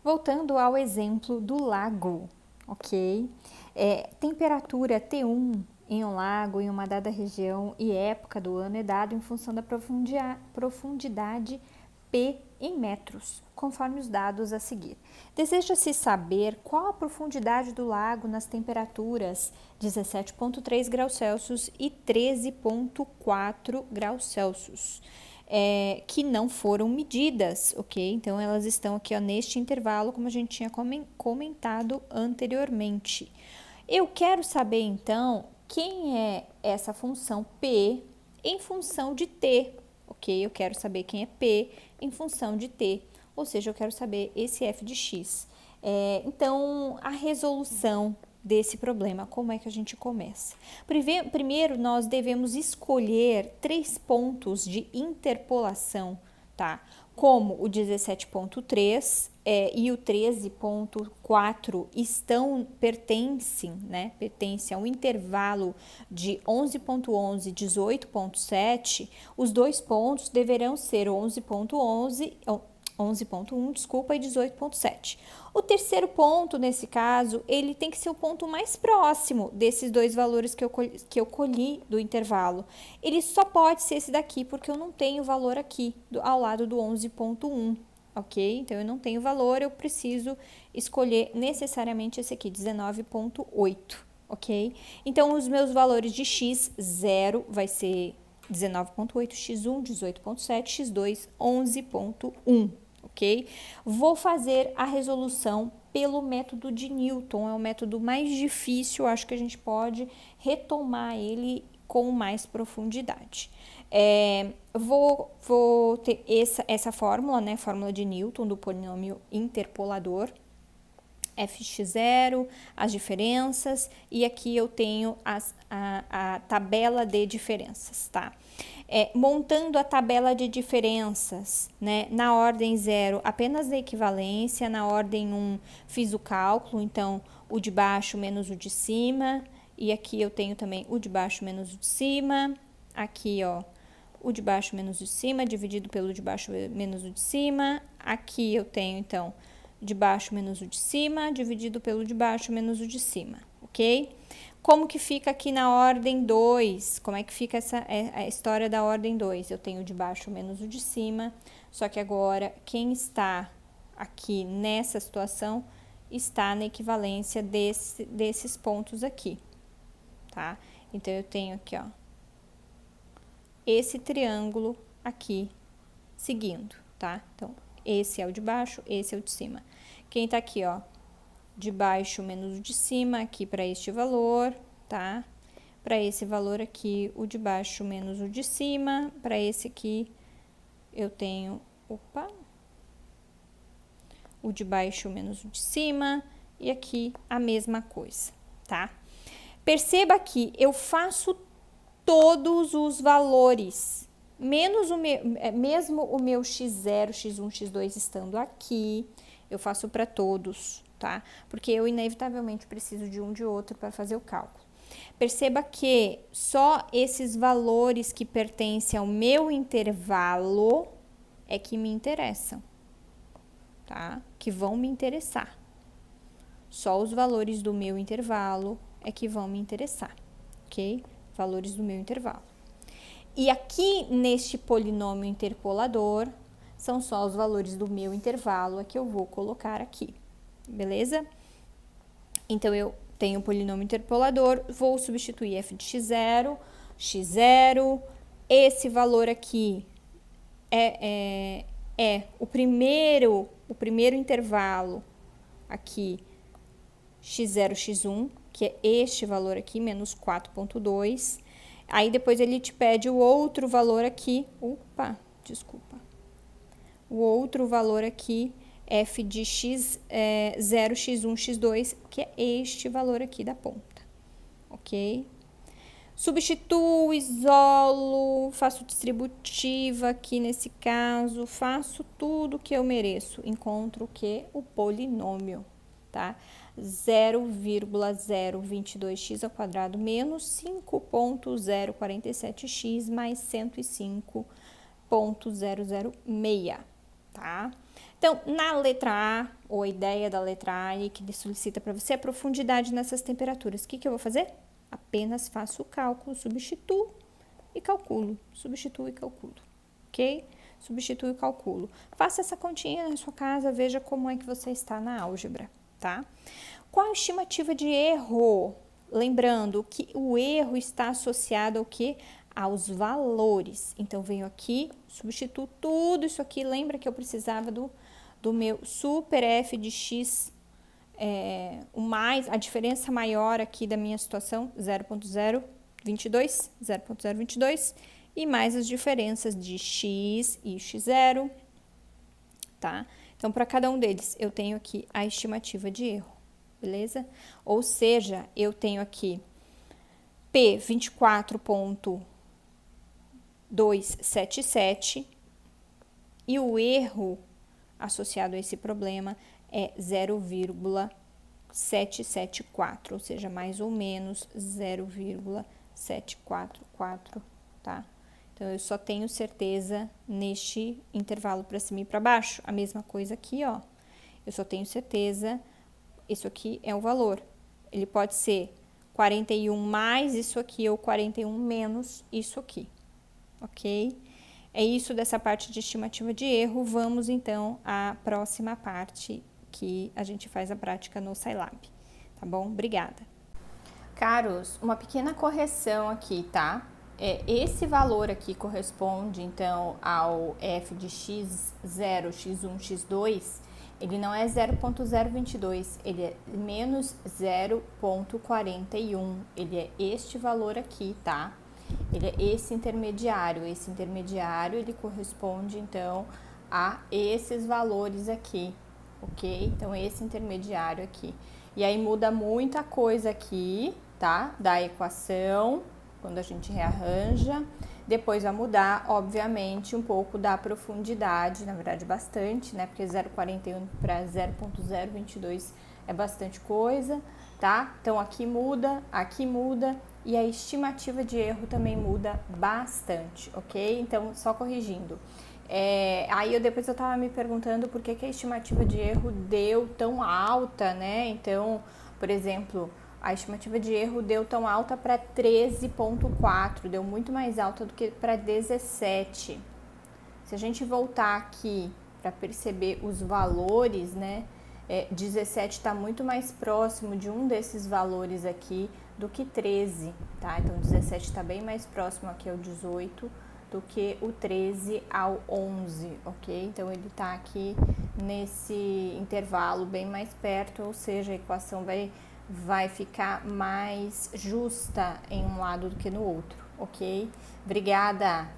Voltando ao exemplo do lago, ok? Temperatura T1 em um lago em uma dada região e época do ano é dado em função da profundidade P em metros, conforme os dados a seguir. Deseja-se saber qual a profundidade do lago nas temperaturas 17,3 graus Celsius e 13,4 graus Celsius. Que não foram medidas, ok? Então, elas estão aqui ó, neste intervalo, como a gente tinha comentado anteriormente. Eu quero saber, então, quem é essa função P em função de T, ok? Eu quero saber quem é P em função de T, ou seja, eu quero saber esse f de x. Então, a resolução desse problema, como é que a gente começa? Primeiro, nós devemos escolher 3 pontos de interpolação, tá? Como o 17,3 e o 13,4 pertencem ao intervalo de 11,11 e 18,7, os dois pontos deverão ser 11,1, desculpa, e 18,7. O terceiro ponto, nesse caso, ele tem que ser o ponto mais próximo desses dois valores que eu colhi do intervalo. Ele só pode ser esse daqui, porque eu não tenho valor aqui, ao lado do 11,1, ok? Então, eu não tenho valor, eu preciso escolher necessariamente esse aqui, 19,8, ok? Então, os meus valores de x, 0 vai ser 19,8, x1, 18,7, x2, 11,1. Ok? Vou fazer a resolução pelo método de Newton, é o método mais difícil, acho que a gente pode retomar ele com mais profundidade. Vou ter essa fórmula, né? Fórmula de Newton do polinômio interpolador, fx0, as diferenças, e aqui eu tenho a tabela de diferenças, tá? Montando a tabela de diferenças, né, na ordem 0, apenas a equivalência, na ordem 1, fiz o cálculo, então, o de baixo menos o de cima, e aqui eu tenho também o de baixo menos o de cima, aqui, ó, o de baixo menos o de cima, dividido pelo de baixo menos o de cima, aqui eu tenho, então, de baixo menos o de cima, dividido pelo de baixo menos o de cima, ok? Como que fica aqui na ordem 2? Como é que fica a história da ordem 2? Eu tenho de baixo menos o de cima, só que agora quem está aqui nessa situação está na equivalência desses pontos aqui, tá? Então, eu tenho aqui, ó, esse triângulo aqui seguindo, tá? Então, esse é o de baixo, esse é o de cima. Quem tá aqui, ó, de baixo menos o de cima, aqui para este valor, tá? Para esse valor aqui, o de baixo menos o de cima. Para esse aqui, eu tenho, o de baixo menos o de cima. E aqui, a mesma coisa, tá? Perceba que eu faço todos os valores, menos mesmo o meu x0, x1, x2 estando aqui, eu faço para todos, tá? Porque eu inevitavelmente preciso de um de outro para fazer o cálculo. Perceba que só esses valores que pertencem ao meu intervalo é que me interessam, tá? Que vão me interessar. Só os valores do meu intervalo é que vão me interessar, ok? Valores do meu intervalo. E aqui neste polinômio interpolador, são só os valores do meu intervalo que eu vou colocar aqui, beleza? Então, eu tenho o polinômio interpolador, vou substituir f de x0, esse valor aqui é o primeiro intervalo aqui, x0, x1, que é este valor aqui, menos 4,2. Aí, depois, ele te pede o outro valor aqui, o outro valor aqui, f de x0, x1, x2, que é este valor aqui da ponta, ok? Substituo, isolo, faço distributiva aqui nesse caso, faço tudo que eu mereço, encontro o que? O polinômio, tá? 0,022x ao quadrado menos 5,047x mais 105,006, tá? Então, na letra A, ou a ideia da letra A aí que ele solicita para você, a profundidade nessas temperaturas. O que eu vou fazer? Apenas faço o cálculo, substituo e calculo. Substituo e calculo, ok? Substituo e calculo. Faça essa continha na sua casa, veja como é que você está na álgebra, tá? Qual a estimativa de erro? Lembrando que o erro está associado ao quê? Aos valores. Então, venho aqui, substituo tudo isso aqui. Lembra que eu precisava do meu super f de x, a diferença maior aqui da minha situação, 0.022, 0.022, e mais as diferenças de x e x0, tá? Então, para cada um deles, eu tenho aqui a estimativa de erro, beleza? Ou seja, eu tenho aqui P 24.277 e o erro associado a esse problema é 0,774, ou seja, mais ou menos 0,744, tá? Então, eu só tenho certeza neste intervalo para cima e para baixo. A mesma coisa aqui, ó. Eu só tenho certeza, isso aqui é o valor. Ele pode ser 41 mais isso aqui ou 41 menos isso aqui, ok? É isso dessa parte de estimativa de erro. Vamos, então, à próxima parte que a gente faz a prática no Scilab, tá bom? Obrigada. Caros, uma pequena correção aqui, tá? Esse valor aqui corresponde, então, ao f de x0, x1, x2, ele não é 0.022, ele é menos 0.41, ele é este valor aqui, tá? Ele é esse intermediário ele corresponde, então, a esses valores aqui, ok? Então, esse intermediário aqui. E aí, muda muita coisa aqui, tá? Da equação, quando a gente rearranja. Depois vai mudar, obviamente, um pouco da profundidade, na verdade, bastante, né? Porque 0,41 para 0,022 é bastante coisa, tá? Então, aqui muda, e a estimativa de erro também muda bastante, ok? Então, só corrigindo. Aí, depois eu tava me perguntando por que a estimativa de erro deu tão alta, né? Então, por exemplo, a estimativa de erro deu tão alta para 13,4, deu muito mais alta do que para 17. Se a gente voltar aqui para perceber os valores, né? 17 está muito mais próximo de um desses valores aqui do que 13, tá? Então, 17 está bem mais próximo aqui ao 18 do que o 13 ao 11, ok? Então, ele está aqui nesse intervalo bem mais perto, ou seja, a equação vai ficar mais justa em um lado do que no outro, ok? Obrigada!